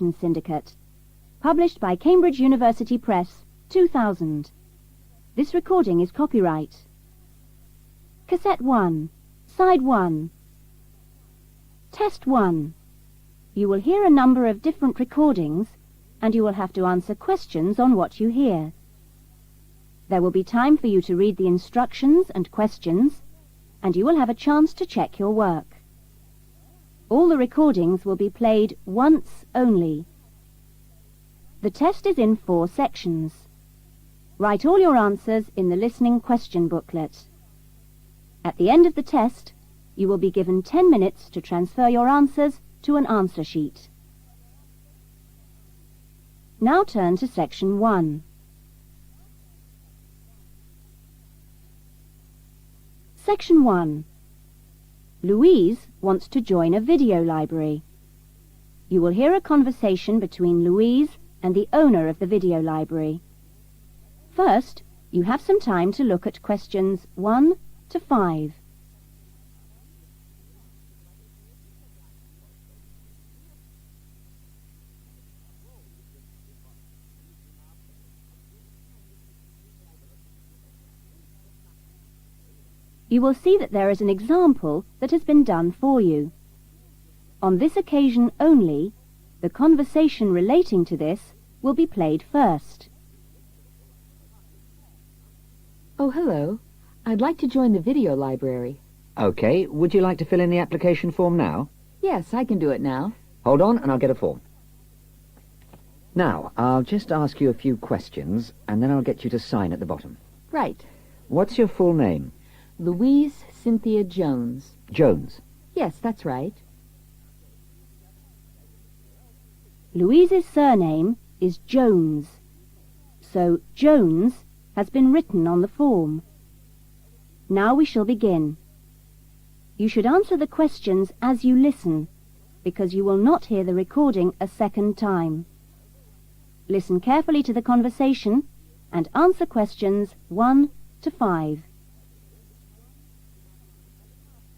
Fiction Syndicate. Published by Cambridge University Press, 2000. This recording is copyright. Cassette 1, Side 1. Test 1. You will hear a number of different recordings, and you will have to answer questions on what you hear. There will be time for you to read the instructions and questions, and you will have a chance to check your work. All the recordings will be played once only. The test is in 4 sections. Write all your answers in the listening question booklet. At the end of the test, you will be given 10 minutes to transfer your answers to an answer sheet. Now turn to section 1. Section 1. Louise wants to join a video library. You will hear a conversation between Louise and the owner of the video library. First, you have some time to look at questions 1 to 5. You will see that there is an example that has been done for you. On this occasion only, the conversation relating to this will be played first. Oh, hello. I'd like to join the video library. OK, would you like to fill in the application form now? Yes, I can do it now. Hold on and I'll get a form. Now, I'll just ask you a few questions, and then I'll get you to sign at the bottom. Right. What's your full name? Louise Cynthia Jones. Jones. Yes, that's right. Louise's surname is Jones, so Jones has been written on the form. Now we shall begin. You should answer the questions as you listen, because you will not hear the recording a second time. Listen carefully to the conversation and answer questions 1 to 5.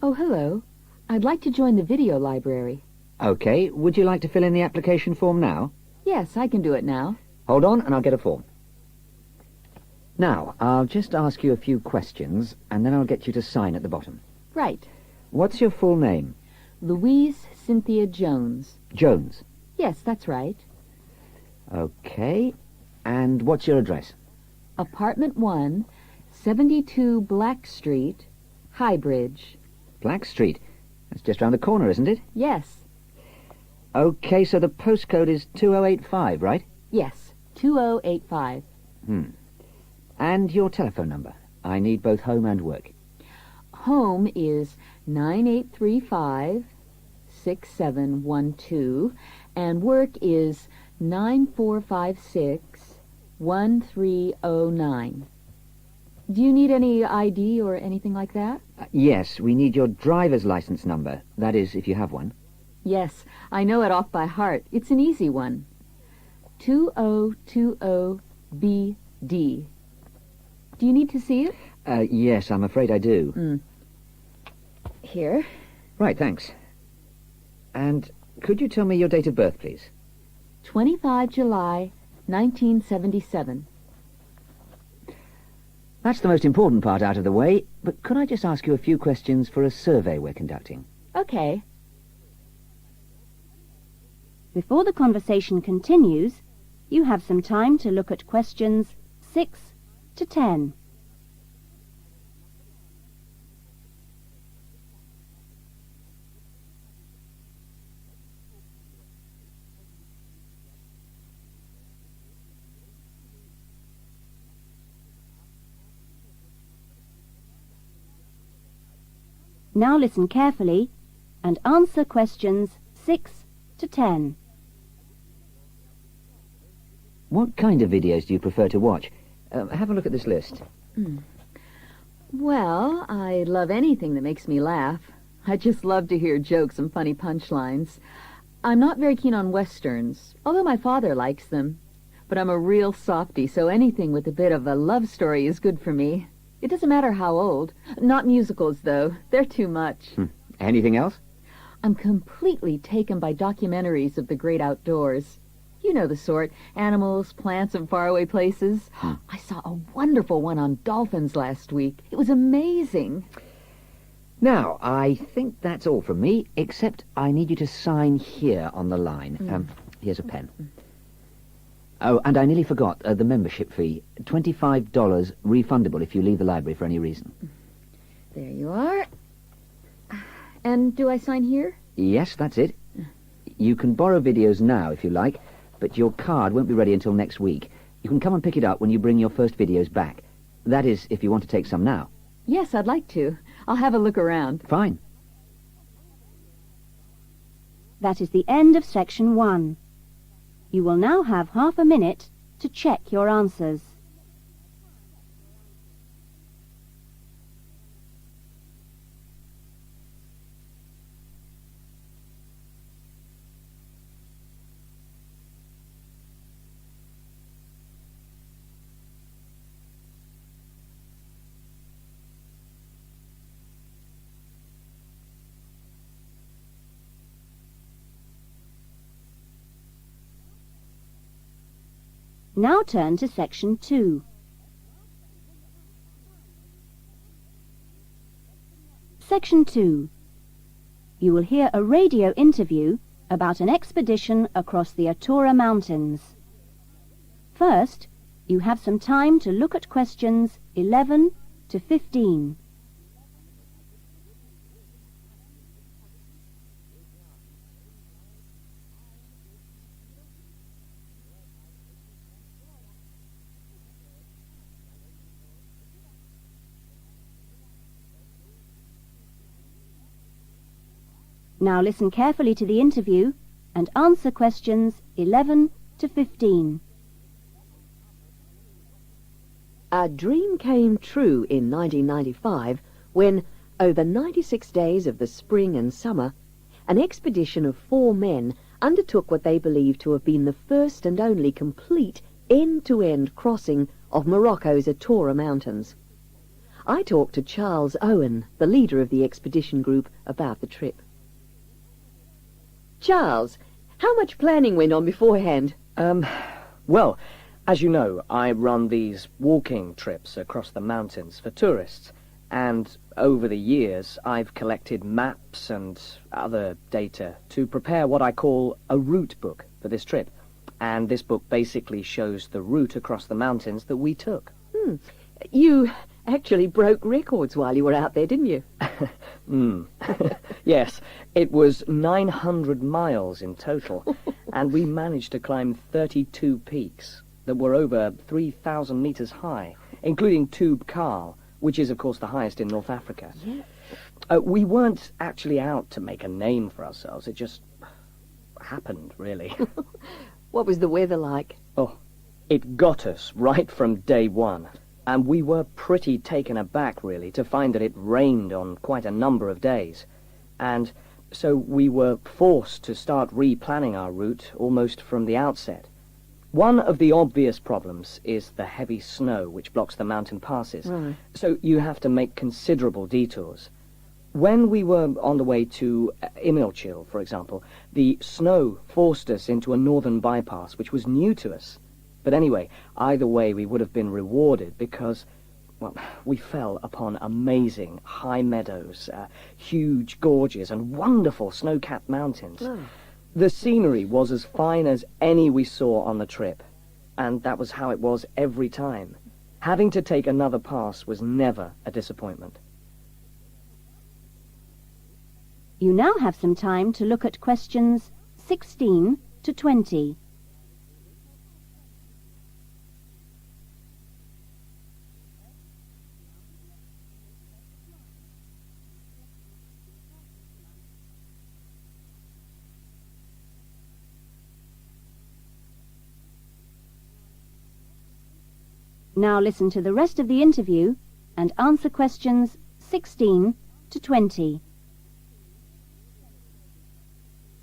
Oh, hello. I'd like to join the video library. OK, would you like to fill in the application form now? Yes, I can do it now. Hold on and I'll get a form. Now, I'll just ask you a few questions, and then I'll get you to sign at the bottom. Right. What's your full name? Louise Cynthia Jones. Jones. Yes, that's right. OK. And what's your address? Apartment 1, 72 Black Street, Highbridge. Black Street. That's just round the corner, isn't it? Yes. OK, so the postcode is 2085, right? Yes, 2085. And your telephone number. I need both home and work. Home is 9835-6712, and work is 9456-1309. Do you need any ID or anything like that? Yes, we need your driver's license number. That is, if you have one. Yes, I know it off by heart. It's an easy one. 2020BD. Do you need to see it? Yes, I'm afraid I do. Here. Right, thanks. And could you tell me your date of birth, please? 25 July, 1977. That's the most important part out of the way, but could I just ask you a few questions for a survey we're conducting? Okay. Before the conversation continues, you have some time to look at questions 6 to 10. Now listen carefully and answer questions 6 to 10. What kind of videos do you prefer to watch? Have a look at this list. Well, I love anything that makes me laugh. I just love to hear jokes and funny punchlines. I'm not very keen on westerns, although my father likes them. But I'm a real softie, so anything with a bit of a love story is good for me. It doesn't matter how old. Not musicals, though. They're too much. Anything else? I'm completely taken by documentaries of the great outdoors. You know the sort, animals, plants, and faraway places. I saw a wonderful one on dolphins last week. It was amazing. Now, I think that's all from me, except I need you to sign here on the line. Here's a pen. Oh, and I nearly forgot the membership fee. $25 refundable if you leave the library for any reason. There you are. And do I sign here? Yes, that's it. You can borrow videos now if you like, but your card won't be ready until next week. You can come and pick it up when you bring your first videos back. That is, if you want to take some now. Yes, I'd like to. I'll have a look around. Fine. That is the end of section 1. You will now have half a minute to check your answers. Now turn to section 2. Section 2. You will hear a radio interview about an expedition across the Atura Mountains. First, you have some time to look at questions 11 to 15. Now listen carefully to the interview and answer questions 11 to 15. A dream came true in 1995 when, over 96 days of the spring and summer, an expedition of 4 men undertook what they believed to have been the first and only complete end-to-end crossing of Morocco's Atura Mountains. I talked to Charles Owen, the leader of the expedition group, about the trip. Charles, how much planning went on beforehand? Well, as you know, I run these walking trips across the mountains for tourists, and over the years I've collected maps and other data to prepare what I call a route book for this trip. And this book basically shows the route across the mountains that we took. You actually broke records while you were out there, didn't you? Yes, it was 900 miles in total, and we managed to climb 32 peaks that were over 3,000 meters high, including Tube Karl, which is, of course, the highest in North Africa. Yeah. We weren't actually out to make a name for ourselves. It just happened, really. What was the weather like? Oh, it got us right from day one. And we were pretty taken aback, really, to find that it rained on quite a number of days. And so we were forced to start replanning our route almost from the outset. One of the obvious problems is the heavy snow which blocks the mountain passes. Right. So you have to make considerable detours. When we were on the way to Imilchil, for example, the snow forced us into a northern bypass, which was new to us. But anyway, either way, we would have been rewarded because, well, we fell upon amazing high meadows, huge gorges, and wonderful snow-capped mountains. Oh. The scenery was as fine as any we saw on the trip, and that was how it was every time. Having to take another pass was never a disappointment. You now have some time to look at questions 16 to 20. Now listen to the rest of the interview and answer questions 16 to 20.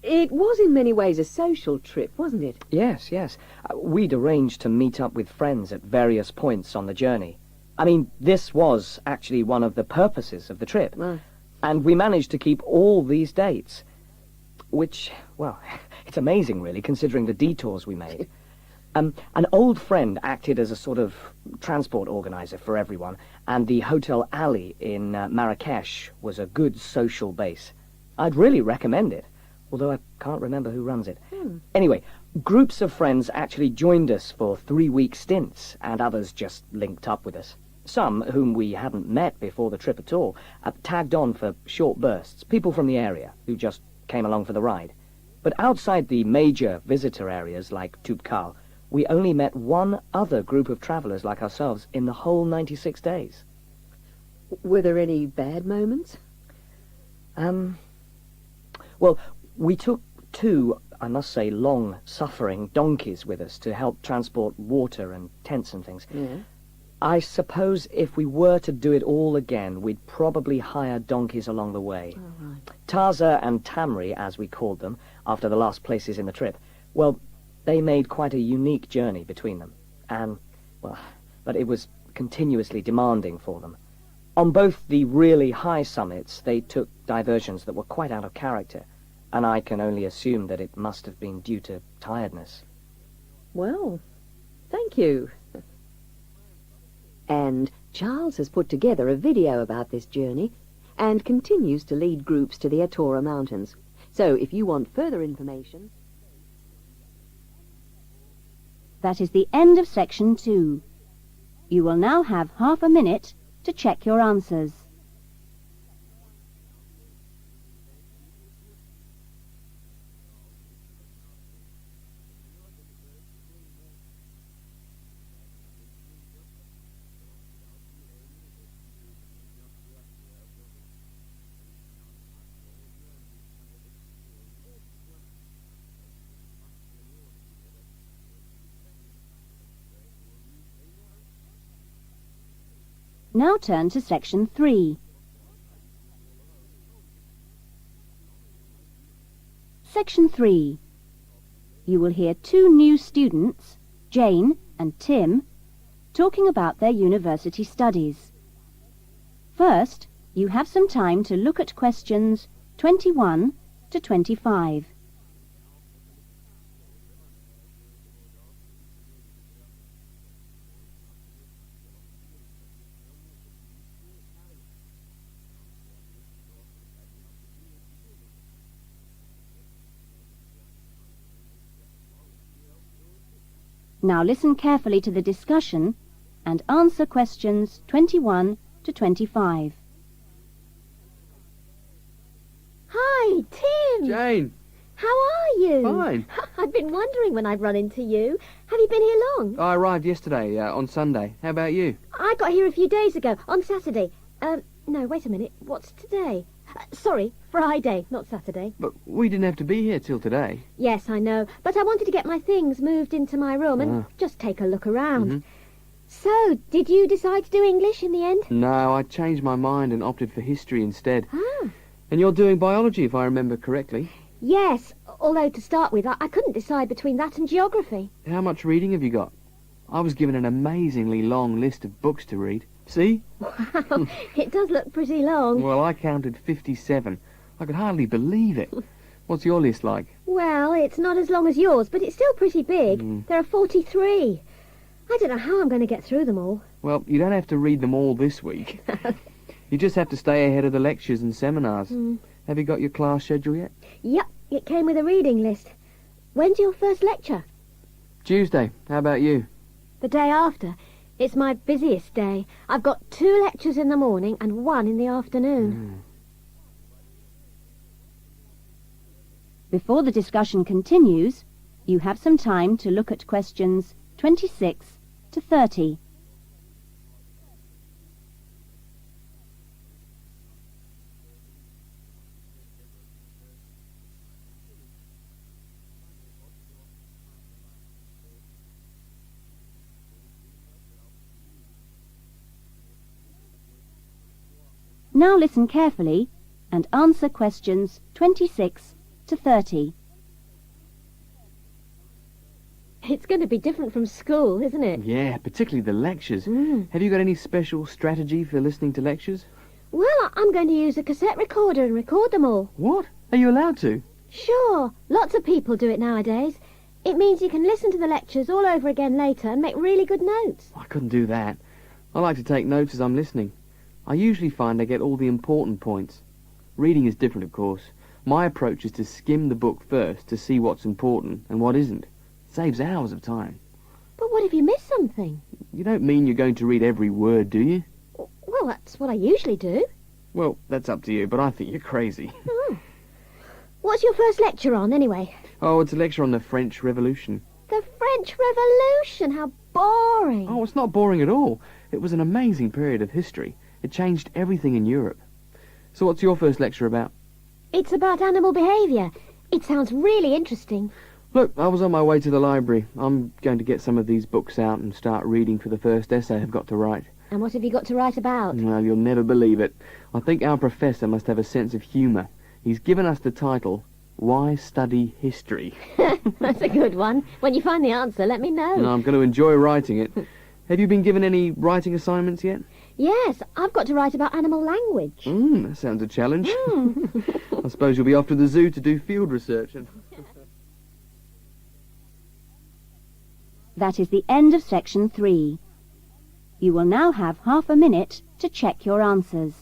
It was in many ways a social trip, wasn't it? Yes, yes. We'd arranged to meet up with friends at various points on the journey. I mean, this was actually one of the purposes of the trip. Right. And we managed to keep all these dates. which, well, it's amazing, really, considering the detours we made. An old friend acted as a sort of transport organizer for everyone, and the Hotel Ali in Marrakesh was a good social base. I'd really recommend it, although I can't remember who runs it. Anyway, groups of friends actually joined us for 3-week stints, and others just linked up with us. Some, whom we hadn't met before the trip at all, tagged on for short bursts, people from the area who just came along for the ride. But outside the major visitor areas like Toubkal, we only met one other group of travellers like ourselves in the whole 96 days. Were there any bad moments? Well, we took 2, I must say, long-suffering donkeys with us to help transport water and tents and things. Yeah. I suppose if we were to do it all again, we'd probably hire donkeys along the way. Oh, right. Taza and Tamri, as we called them, after the last places in the trip, well, they made quite a unique journey between them. And, well, but it was continuously demanding for them. On both the really high summits, they took diversions that were quite out of character, and I can only assume that it must have been due to tiredness. Well, thank you. And Charles has put together a video about this journey and continues to lead groups to the Atora Mountains. So if you want further information... That is the end of section 2. You will now have half a minute to check your answers. Now turn to section 3. Section 3. You will hear 2 new students, Jane and Tim, talking about their university studies. First, you have some time to look at questions 21 to 25. Now listen carefully to the discussion and answer questions 21 to 25. Hi, Tim. Jane, How are you? fine. I've been wondering when I'd run into you. Have you been here long? I arrived yesterday, on Sunday. How about you? I got here a few days ago, on Saturday. No, wait a minute. What's today? Sorry, Friday, not Saturday. But we didn't have to be here till today. Yes, I know. But I wanted to get my things moved into my room and just take a look around. So, did you decide to do English in the end? No, I changed my mind and opted for history instead. Ah. And you're doing biology, if I remember correctly. Yes, although to start with, I couldn't decide between that and geography. How much reading have you got? I was given an amazingly long list of books to read. See? Wow, it does look pretty long. Well, I counted 57. I could hardly believe it. What's your list like? Well, it's not as long as yours, but it's still pretty big. There are 43. I don't know how I'm going to get through them all. Well, you don't have to read them all this week. You just have to stay ahead of the lectures and seminars. Have you got your class schedule yet? Yep, it came with a reading list. When's your first lecture? Tuesday. How about you? The day after. It's my busiest day. I've got 2 lectures in the morning and 1 in the afternoon. Before the discussion continues, you have some time to look at questions 26 to 30. Now listen carefully and answer questions 26 to 30. It's going to be different from school, isn't it? Yeah, particularly the lectures. Have you got any special strategy for listening to lectures? Well, I'm going to use a cassette recorder and record them all. What? Are you allowed to? Sure, lots of people do it nowadays. It means you can listen to the lectures all over again later and make really good notes. I couldn't do that. I like to take notes as I'm listening. I usually find I get all the important points. Reading is different, of course. My approach is to skim the book first to see what's important and what isn't. It saves hours of time. But what if you miss something? You don't mean you're going to read every word, do you? Well, that's what I usually do. Well, that's up to you, but I think you're crazy. Oh. What's your first lecture on, anyway? Oh, it's a lecture on the French Revolution. The French Revolution? How boring. Oh, it's not boring at all. It was an amazing period of history. It changed everything in Europe. So what's your first lecture about? It's about animal behaviour. It sounds really interesting. Look, I was on my way to the library. I'm going to get some of these books out and start reading for the first essay I've got to write. And what have you got to write about? Well, you'll never believe it. I think our professor must have a sense of humour. He's given us the title, Why Study History? That's a good one. When you find the answer, let me know. And I'm going to enjoy writing it. Have you been given any writing assignments yet? Yes, I've got to write about animal language. That sounds a challenge. I suppose you'll be off to the zoo to do field research. That is the end of section 3. You will now have half a minute to check your answers.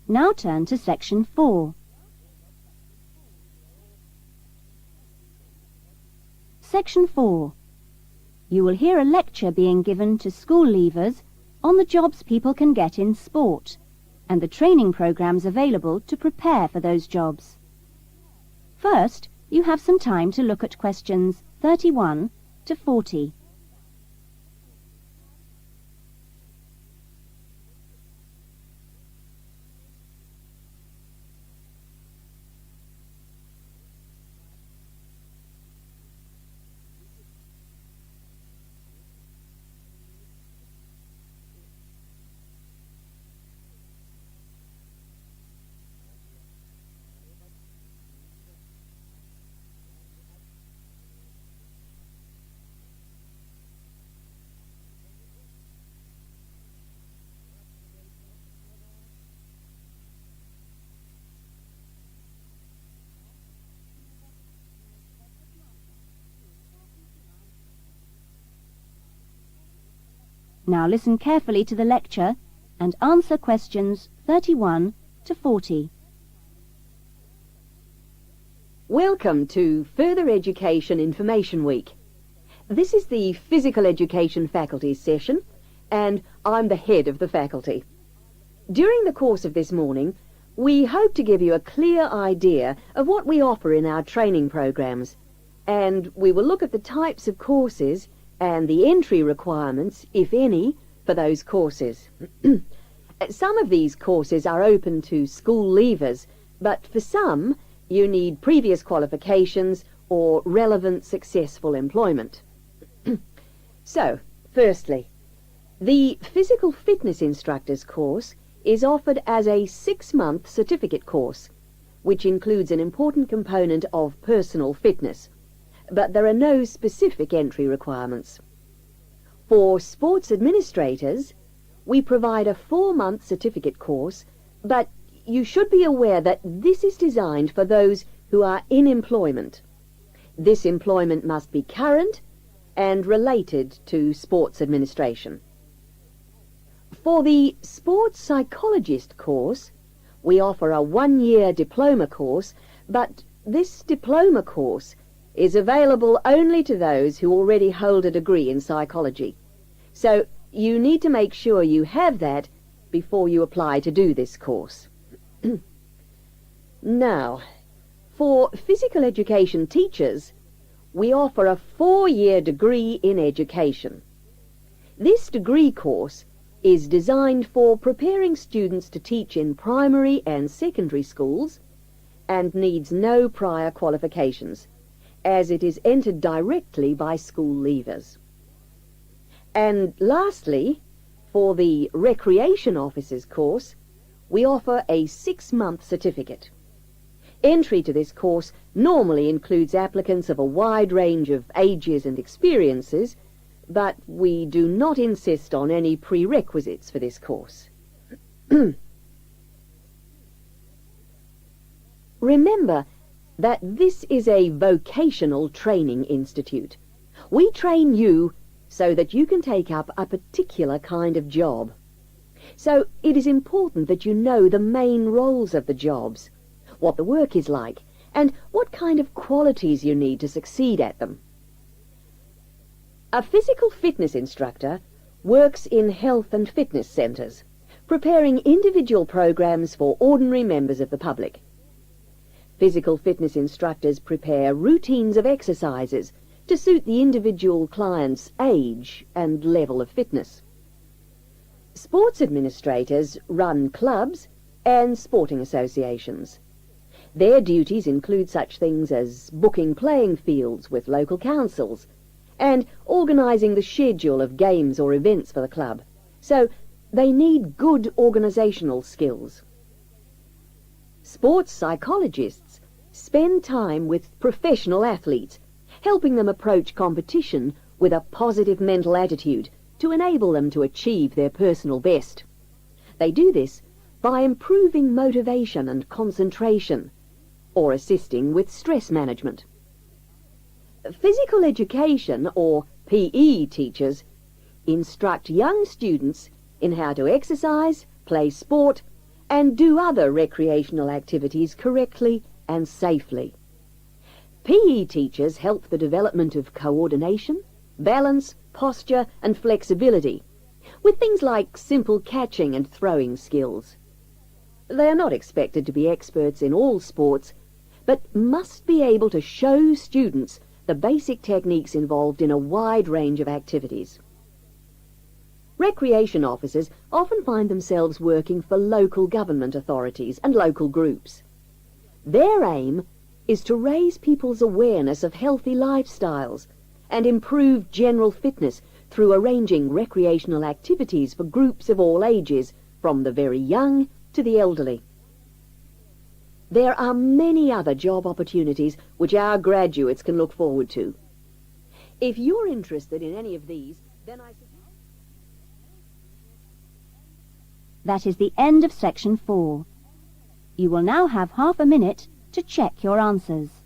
Now turn to section 4. Section 4. You will hear a lecture being given to school leavers on the jobs people can get in sport and the training programs available to prepare for those jobs. First, you have some time to look at questions 31 to 40. Now listen carefully to the lecture and answer questions 31 to 40. Welcome to Further Education Information Week. This is the Physical Education Faculty session, and I'm the head of the faculty. During the course of this morning, we hope to give you a clear idea of what we offer in our training programs, and we will look at the types of courses and the entry requirements, if any, for those courses. Some of these courses are open to school leavers, but for some, you need previous qualifications or relevant successful employment. So, firstly, the Physical Fitness Instructors course is offered as a 6-month certificate course, which includes an important component of personal fitness, but there are no specific entry requirements. For sports administrators, we provide a 4-month certificate course, but you should be aware that this is designed for those who are in employment. This employment must be current and related to sports administration. For the sports psychologist course, we offer a 1-year diploma course, but this diploma course is available only to those who already hold a degree in psychology. So you need to make sure you have that before you apply to do this course. Now, for physical education teachers, we offer a 4-year degree in education. This degree course is designed for preparing students to teach in primary and secondary schools and needs no prior qualifications. as it is entered directly by school leavers. And lastly, for the Recreation Officers course, we offer a 6-month certificate. Entry to this course normally includes applicants of a wide range of ages and experiences, but we do not insist on any prerequisites for this course. Remember that this is a vocational training institute. We train you so that you can take up a particular kind of job. So it is important that you know the main roles of the jobs, what the work is like, and what kind of qualities you need to succeed at them. A physical fitness instructor works in health and fitness centres, preparing individual programs for ordinary members of the public. Physical fitness instructors prepare routines of exercises to suit the individual client's age and level of fitness. Sports administrators run clubs and sporting associations. Their duties include such things as booking playing fields with local councils and organising the schedule of games or events for the club. So they need good organisational skills. Sports psychologists spend time with professional athletes, helping them approach competition with a positive mental attitude to enable them to achieve their personal best. They do this by improving motivation and concentration, or assisting with stress management. Physical education, or PE teachers, instruct young students in how to exercise, play sport, and do other recreational activities correctly and safely. PE teachers help the development of coordination, balance, posture, and flexibility, with things like simple catching and throwing skills. They are not expected to be experts in all sports, but must be able to show students the basic techniques involved in a wide range of activities. Recreation officers often find themselves working for local government authorities and local groups. Their aim is to raise people's awareness of healthy lifestyles and improve general fitness through arranging recreational activities for groups of all ages, from the very young to the elderly. There are many other job opportunities which our graduates can look forward to. If you're interested in any of these, then I suggest... That is the end of section 4. You will now have half a minute to check your answers.